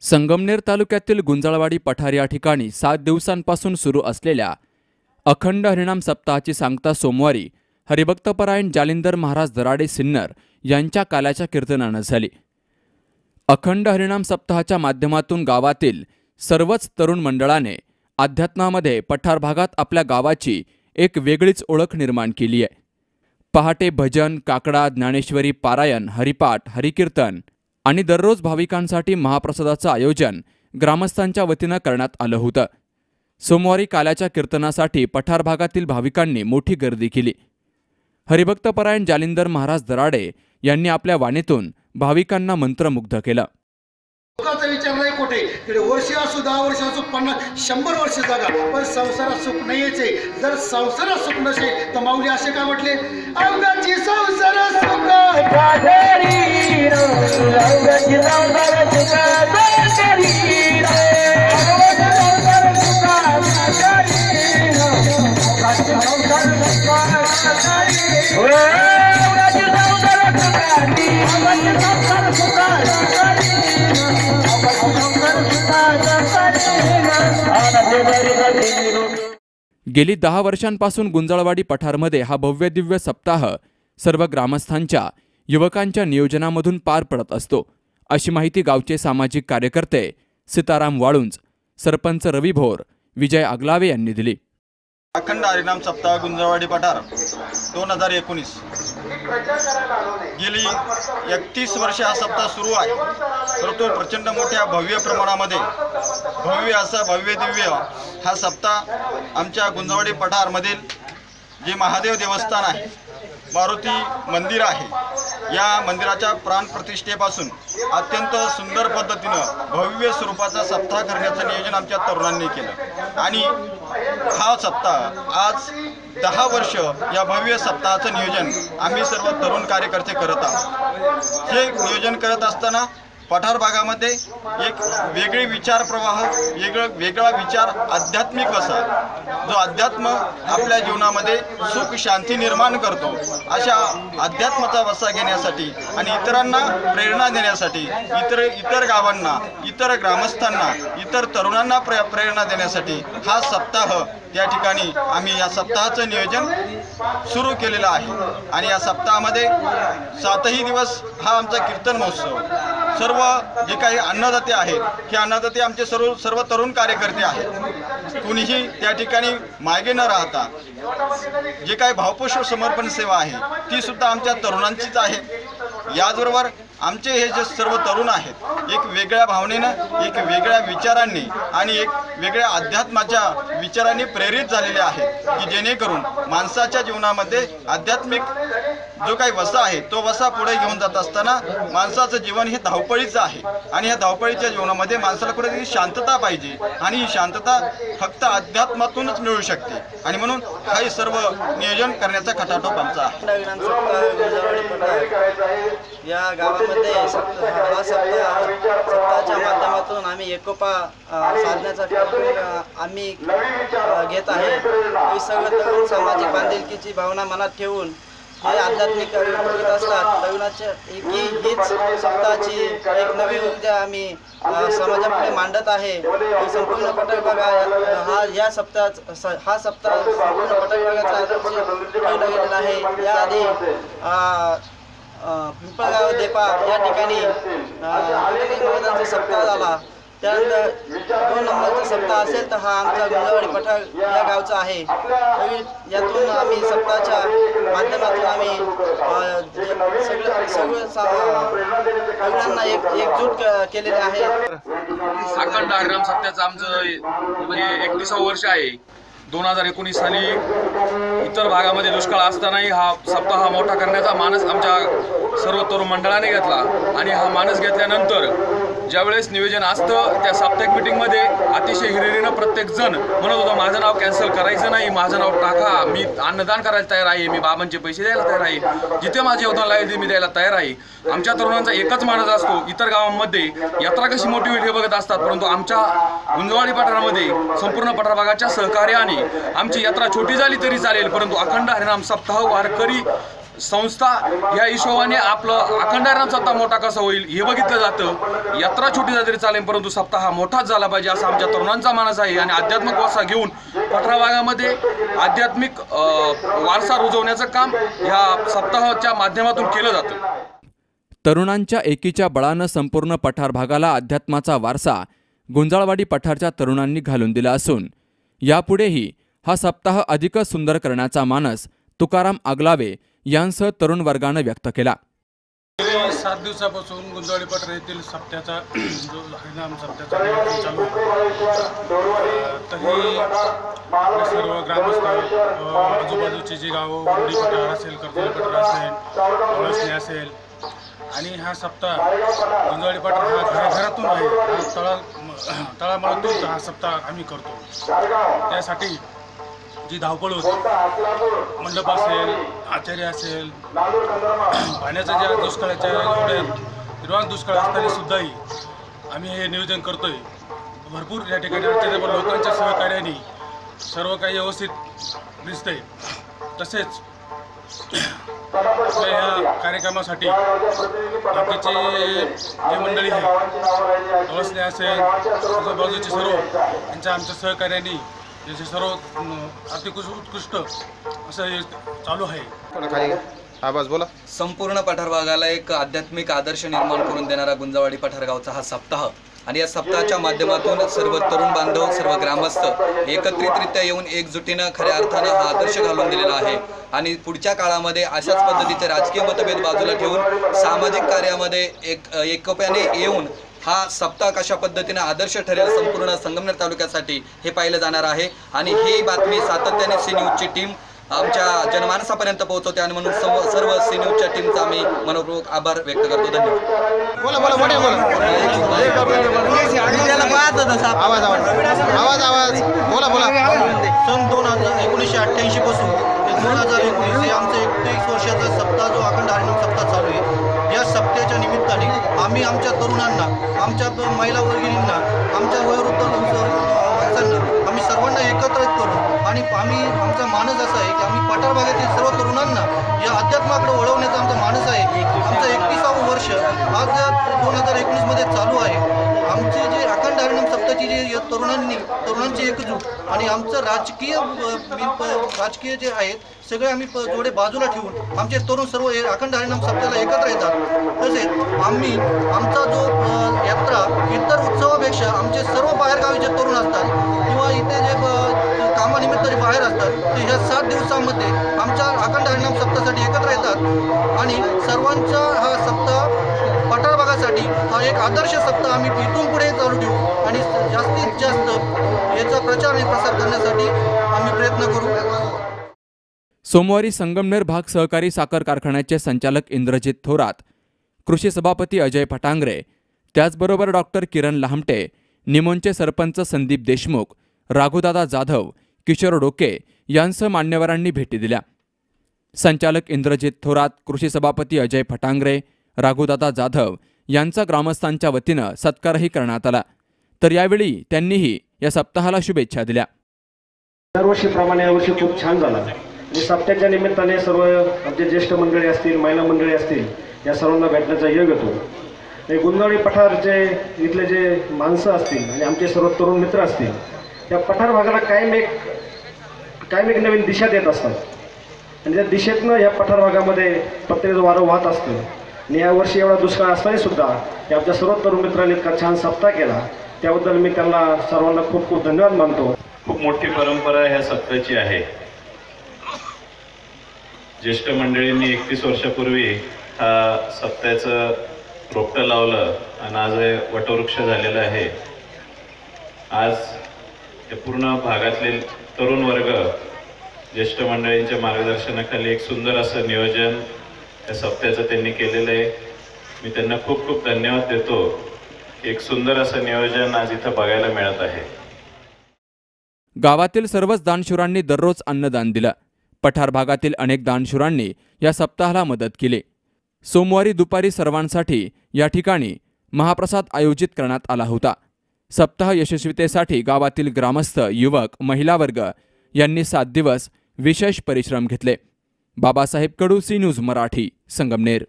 संगमनेर तालुक्यातील गुंजाळवाडी पठार या ठिकाणी 7 दिवसांपासून सुरू असलेल्या अखंड हरिनाम सप्ताहाची सांगता सोमवारी हरिभक्तपरायण जालिंदर महाराज दराडे सिन्नर यांच्या काल्याच्या कीर्तनानं झाली। अखंड हरिनाम सप्ताहाच्या माध्यमातून गावातील सर्वच तरुण मंडळाने अध्यात्मामध्ये पठार भागात आपल्या गावाची एक वेगळीच ओळख निर्माण केली आहे। पहाटे भजन, काकडा, ज्ञानेश्वरी पारायण, हरिपाठ, हरिकीर्तन आणि दररोज भाविकांसाठी महाप्रसादाचं आयोजन ग्रामस्थांच्या वतीनं करण्यात आलं होतं। सोमवारी काल्याच्या कीर्तनासाठी पठार भागातील भाविकांनी मोठी गर्दी केली। हरिभक्तपरायण जालिंदर महाराज दराडे यांनी आपल्या वाणीतून भाविकांना मंत्रमुग्ध केलं। लोकांचा विचार नाही कोठे तिकडे वर्ष असो 10 वर्ष असो 50-100 वर्ष जगा, पण संसारात सुख नाहीच आहे। जर संसारात सुख नसेल तर माऊली असे काय म्हटले, अवघाची संसार सुख गाढरी रो, अवघाची संसार सुख गाढरी रो, अवघाची संसार सुख गाढरी रो, अवघाची संसार सुख गाढरी रो, अवघाची संसार सुख गाढरी, अवघाची संसार सुख गाढरी। गेली 10 वर्षांपासून गुंजाळवाडी पठारमध्ये हा भव्य दिव्य सप्ताह सर्व ग्रामस्थांच्या युवकांच्या नियोजनामधून पार पडत असतो, अशी माहिती गावचे सामाजिक कार्यकर्ते सीताराम वाळुंज, सरपंच रवी भोर, विजय आगलावे यांनी दिली। अखंड हरिनाम सप्ताह गुंजाळवाडी पठार 2019 गेली 31 वर्षे हा सप्ताह सुरू आहे, तर तो प्रचंड मोठ्या भव्य प्रमाणामध्ये भव्य दिव्य हा सप्ताह आमच्या गुंजाळवाडी पठारमधील जे महादेव देवस्थान आहे, मारुती मंदिर आहे, या मंदिराच्या प्राणप्रतिष्ठेपासून अत्यंत सुंदर पद्धतीनं भव्य स्वरूपाचा सप्ताह करण्याचं नियोजन आमच्या तरुणांनी केलं आणि हा सप्ताह आज 10 वर्ष या भव्य सप्ताहाचं नियोजन आम्ही सर्व तरुण कार्यकर्ते करत आहोत। हे नियोजन करत असताना पठार भागामध्ये एक वेगळी विचार प्रवाह, वेगळा विचार आध्यात्मिक असा जो अध्यात्म आपल्या जीवनामध्ये सुख शांती निर्माण करतो, अशा अध्यात्माचा वसा घेण्यासाठी आणि इतरांना प्रेरणा देण्यासाठी इतर गावांना, इतर ग्रामस्थांना, इतर तरुणांना प्रेरणा देण्यासाठी हा सप्ताह त्या ठिकाणी आम्ही या सप्ताहाचं नियोजन सुरू केलेलं आहे आणि या सप्ताहामध्ये 7ही दिवस हा आमचा कीर्तन महोत्सव, सर्व जे काही अन्नदाते आहेत हे अन्नदाते आमचे सर्व तरुण कार्यकर्ते आहेत। कुणीही त्या ठिकाणी मागे न राहता जे काही भावपुष्प समर्पण सेवा आहे ती सुद्धा आमच्या तरुणांचीच आहे। याचबरोबर आमचे हे जे सर्व तरुण आहेत एक वेगळ्या भावनेनं, एक वेगळ्या विचारांनी आणि एक वेगळ्या अध्यात्माच्या विचारांनी प्रेरित झालेले आहेत की जेणेकरून माणसाच्या जीवनामध्ये आध्यात्मिक जो काही वसा आहे तो वसा पुढे घेऊन जात असताना माणसाचं जीवन हे धावपळीचं आहे आणि या धावपळीच्या जीवनामध्ये माणसाला कुठेतरी शांतता पाहिजे आणि ही शांतता फक्त अध्यात्मातूनच मिळू शकते आणि म्हणून हे सर्व नियोजन करण्याचा खटाटोप आमचा आहे। या गावामध्ये हा सप्ताहाच्या माध्यमातून आम्ही एकोपा साधण्याचा आम्ही घेत आहे। ही सर्व तरुण सामाजिक बांधिलकीची भावना मनात ठेवून हे आध्यात्मिक करत असतात। तरुणाच्या हीच सप्ताहाची एक नवी ऊर्जा आम्ही समाजापुढे मांडत आहे। संपूर्ण पठार भाग हा सप्ताह संपूर्ण पठार भागाचा आदर्श ठेवला गेलेला आहे। याआधी पिंपळगाव देपा या ठिकाणी महाराजांचा सप्ताह झाला, त्यानंतर 2 नंबरचा सप्ताह असेल तर हा आमचा गुंजाळवाडी पठार या गावचा आहे। यातून आम्ही सप्ताहाच्या माध्यमातून आम्ही तरुणांना एकजूट केलेले आहे। अखंड हरिनाम सप्ताहाचं आमचं म्हणजे 31वं वर्ष आहे। 2019 साली इतर भागामध्ये दुष्काळ असतानाही हा सप्ताह मोठा करण्याचा मानस आमच्या सर्व तरुण मंडळाने घेतला आणि हा मानस घेतल्यानंतर ज्यावेळेस नियोजन असतं त्या साप्ताहिक मीटिंगमध्ये अतिशय हिरिरीनं प्रत्येक जण म्हणत होता माझं नाव कॅन्सल करायचं नाही, माझं नाव टाका, मी अन्नदान करायला तयार आहे, मी बाबांचे पैसे द्यायला तयार आहे, जिथे माझे योगदान लागेल मी द्यायला तयार आहे। आमच्या तरुणांचा एकच मानस असतो, इतर गावांमध्ये यात्रा कशी मोठी होईल हे बघत असतात, परंतु आमच्या गुंजाळवाडी पठारामध्ये संपूर्ण पठार भागाच्या सहकार्याने आमची यात्रा छोटी झाली तरी चालेल, परंतु अखंड हरिनाम सप्ताह वारकरी संस्था ह्या हिशोबाने आपलं अखंड हरिनाम सप्ताह मोठा कसा होईल हे बघितलं जातं. यात्रा छोटी झाली तरी चालेल, परंतु सप्ताह हा मोठाच झाला पाहिजे असा आमच्या तरुणांचा मानस आहे. आणि आध्यात्मिक वारसा घेऊन पठार भागामध्ये आध्यात्मिक वारसा रुजवण्याचं काम ह्या सप्ताहाच्या माध्यमातून केलं जातं. तरुणांच्या एकीच्या बळानं संपूर्ण पठार भागाला अध्यात्माचा वारसा गुंजाळवाडी पठारच्या तरुणांनी घालून दिला असून यापुढेही हा सप्ताह अधिकच सुंदर करण्याचा मानस तुकाराम आगलावे यांसह तरुण वर्गानं व्यक्त केला. गेल्या 7 दिवसापासून गुंजाळवाडी पठार येथील सप्त्याचा जो हरिनाम सप्त्याचा कार्यक्रम चालू आहे, तरी आपले सर्व ग्रामस्थ, आजूबाजूची जी गावं, वरडी पठार असेल, कर्जोली पठार असेल, वळसणे असेल, आणि हा सप्ताह गुंजाळवाडी पठार हा घराघरातून आहे. हा तळामळातून हा सप्ताह आम्ही करतो. त्यासाठी जी धावपळ होती, मंडप असेल, आचार्य असेल, पाण्याच्या ज्या दुष्काळाच्या एवढ्या निर्वाण दुष्काळ असताना सुद्धाही आम्ही हे नियोजन करतोय. भरपूर या ठिकाणी आचार्य लोकांच्या सहकार्याने सर्व काही व्यवस्थित दिसतंय. तसेच आपल्या या कार्यक्रमासाठी बाकीचे जे मंडळी आहे, वळसणे असेल, आजूबाजूचे सर्व यांच्या आमच्या सहकार्याने याचे सर्व उत्कृष्ट असं हे चालू आहे. आवाज बोला. संपूर्ण पठार भागाला एक आध्यात्मिक आदर्श निर्माण करून देणारा गुंजाळवाडी पठार गावचा हा सप्ताह आणि या सप्ताहाच्या माध्यमातून सर्व तरुण बांधव, सर्व ग्रामस्थ एकत्रितरित्या येऊन एकजुटीनं खऱ्या अर्थानं हा आदर्श घालून दिलेला आहे. आणि पुढच्या काळामध्ये अशाच पद्धतीचे राजकीय मतभेद बाजूला ठेवून सामाजिक कार्यामध्ये एकोप्याने येऊन हा सप्ताह कशा पद्धतीने आदर्श ठरेल संपूर्ण संगमनेर तालुक्यासाठी हे पाहिलं जाणार आहे. आणि ही बातमी सातत्याने सी न्यूजची टीम आमच्या जनमानसापर्यंत पोहोचवते आणि म्हणून सर्व सी न्यूजच्या टीमचा आम्ही मनपूर्वक आभार व्यक्त करतो. धन्यवाद. बोला बोला मोठे बोला. आवाज बोला बोला. सन 1988 पासून 2019 हे आमचं 31 वर्षाचा सप्ताह जो अखंड हरिनाम सप्ताह चालू आहे. या सप्त्याच्या निमित्ताने आम्ही आमच्या तरुणांना, आमच्या महिला वर्गिनींना, आमच्या वयोवृद्ध माणसांना आम्ही सर्वांना एकत्रित करून आणि आमचा मानस असा आहे की आम्ही पठार भागातील सर्व तरुणांना या अध्यात्माकडे वळवण्याचा आमचा मानस आहे. आमचं 31वावं वर्ष आज 2019 मध्ये चालू आहे. आमची जे अखंड हरिनाम सप्ताहाची जी तरुणांची एकजूट आणि आमचं राजकीय जे आहेत सगळे आम्ही जोडे बाजूला ठेवून आमचे तरुण सर्व अखंड हरिनाम सप्ताहाला एकत्र येतात. तसेच आम्ही आमचा जो यात्रा इतर उत्सवापेक्षा आमचे सर्व बाहेरगावीचे तरुण असतात किंवा इथे जे कामानिमित्त बाहेर असतात ते ह्या 7 दिवसांमध्ये आमच्या अखंड हरिनाम सप्ताहासाठी एकत्र येतात. आणि सर्वांचा हा सप्ताह पठार भागासाठी हा एक आदर्श सप्ताह आम्ही इथून पुढे चालू ठेवू आणि जास्तीत जास्त याचा प्रचार आणि प्रसार करण्यासाठी आम्ही प्रयत्न करू. सोमवारी संगमनेर भाग सहकारी साखर कारखान्याचे संचालक इंद्रजित थोरात, कृषी सभापती अजय फटांगरे, त्याचबरोबर डॉक्टर किरण लामटे, निमोनचे सरपंच संदीप देशमुख, राघुदादा जाधव, किशोर डोके यांसह मान्यवरांनी भेटी दिल्या. संचालक इंद्रजित थोरात, कृषी सभापती अजय फटांगरे, राघुदादा जाधव यांचा ग्रामस्थांच्या वतीनं सत्कारही करण्यात आला. तर यावेळी त्यांनीही या सप्ताहाला शुभेच्छा दिल्या. दरवर्षीप्रमाणे यावर्षी खूप छान झाला आणि सप्त्याच्या निमित्ताने सर्व आमचे ज्येष्ठ मंडळी असतील, महिला मंडळी असतील, या सर्वांना भेटण्याचा योग येतो. आणि गुंजाळवाडी पठारचे इथले जे माणसं असतील आणि आमचे सर्व तरुण मित्र असतील, या पठार भागाला कायम एक नवीन दिशा देत असतात. आणि त्या दिशेतनं या पठार भागामध्ये पत्रेचं वारं वाहत असतं. आणि यावर्षी एवढा दुष्काळ असताना सुद्धा या आमच्या सर्व तरुण मित्रांनी इतका छान सप्ताह केला, त्याबद्दल मी त्यांना सर्वांना खूप खूप धन्यवाद मानतो. खूप मोठी परंपरा ह्या सप्ताहाची आहे. ज्येष्ठ मंडळींनी 31 वर्षापूर्वी हा सप्ताहाचं रोपटं लावलं आणि आज हे वटवृक्ष झालेलं आहे. आज या पूर्ण भागातले तरुण वर्ग ज्येष्ठ मंडळींच्या मार्गदर्शनाखाली एक सुंदर असं नियोजन या सप्ताहाचं त्यांनी केलेलं आहे. मी त्यांना खूप खूप धन्यवाद देतो. एक सुंदर असं नियोजन आज इथं बघायला मिळत आहे. गावातील सर्वच दानशूरांनी दररोज अन्नदान दिलं. पठार भागातील अनेक दानशूरांनी या सप्ताहाला मदत केली. सोमवारी दुपारी सर्वांसाठी या ठिकाणी महाप्रसाद आयोजित करण्यात आला होता. सप्ताह यशस्वीतेसाठी गावातील ग्रामस्थ, युवक, महिला वर्ग यांनी 7 दिवस विशेष परिश्रम घेतले. बाबासाहेब कडू, सी न्यूज मराठी, संगमनेर.